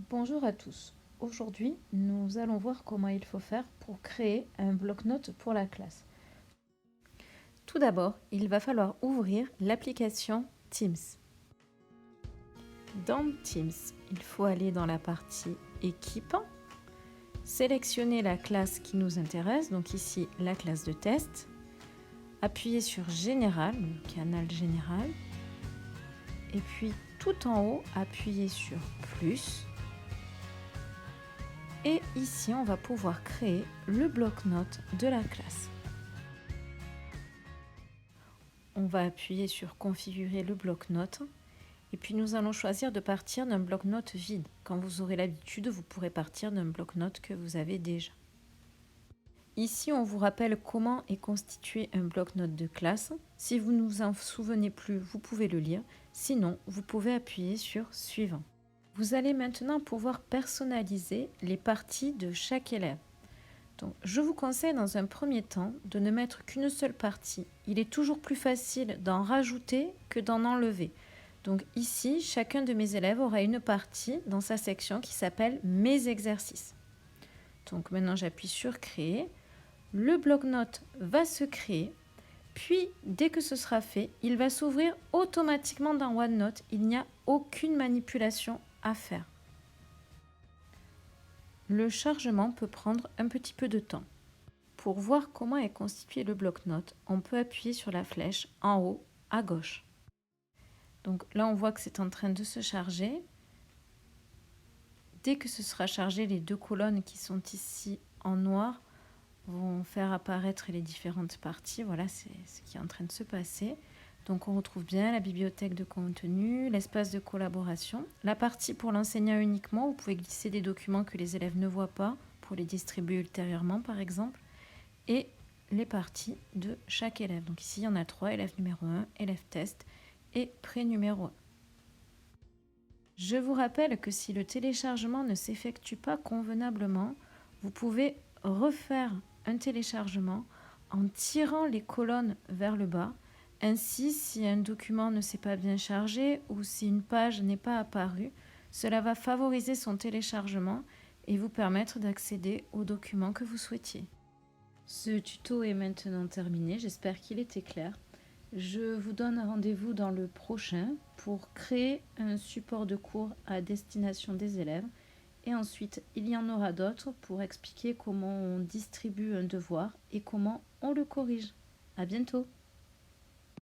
Bonjour à tous. Aujourd'hui, nous allons voir comment il faut faire pour créer un bloc-notes pour la classe. Tout d'abord, il va falloir ouvrir l'application Teams. Dans Teams, il faut aller dans la partie Équipe, sélectionner la classe qui nous intéresse, donc ici la classe de test, appuyer sur Général, le canal général, et puis tout en haut, appuyer sur Plus. Et ici, on va pouvoir créer le bloc-notes de la classe. On va appuyer sur Configurer le bloc-notes. Et puis, nous allons choisir de partir d'un bloc-notes vide. Quand vous aurez l'habitude, vous pourrez partir d'un bloc-notes que vous avez déjà. Ici, on vous rappelle comment est constitué un bloc-notes de classe. Si vous ne vous en souvenez plus, vous pouvez le lire. Sinon, vous pouvez appuyer sur Suivant. Vous allez maintenant pouvoir personnaliser les parties de chaque élève. Donc, je vous conseille dans un premier temps de ne mettre qu'une seule partie. Il est toujours plus facile d'en rajouter que d'en enlever. Donc ici, chacun de mes élèves aura une partie dans sa section qui s'appelle Mes exercices. Donc maintenant, j'appuie sur Créer. Le bloc-notes va se créer. Puis, dès que ce sera fait, il va s'ouvrir automatiquement dans OneNote. Il n'y a aucune manipulation à faire. Le chargement peut prendre un petit peu de temps. Pour voir comment est constitué le bloc-notes, on peut appuyer sur la flèche en haut à gauche. Donc là, on voit que c'est en train de se charger. Dès que ce sera chargé, les deux colonnes qui sont ici en noir vont faire apparaître les différentes parties. Voilà, c'est ce qui est en train de se passer. Donc on retrouve bien la bibliothèque de contenu, l'espace de collaboration, la partie pour l'enseignant uniquement. Vous pouvez glisser des documents que les élèves ne voient pas pour les distribuer ultérieurement, par exemple. Et les parties de chaque élève. Donc ici, il y en a 3, élève numéro 1, élève test et pré numéro 1. Je vous rappelle que si le téléchargement ne s'effectue pas convenablement, vous pouvez refaire un téléchargement en tirant les colonnes vers le bas. Ainsi, si un document ne s'est pas bien chargé ou si une page n'est pas apparue, cela va favoriser son téléchargement et vous permettre d'accéder au document que vous souhaitiez. Ce tuto est maintenant terminé, j'espère qu'il était clair. Je vous donne rendez-vous dans le prochain pour créer un support de cours à destination des élèves. Et ensuite, il y en aura d'autres pour expliquer comment on distribue un devoir et comment on le corrige. À bientôt!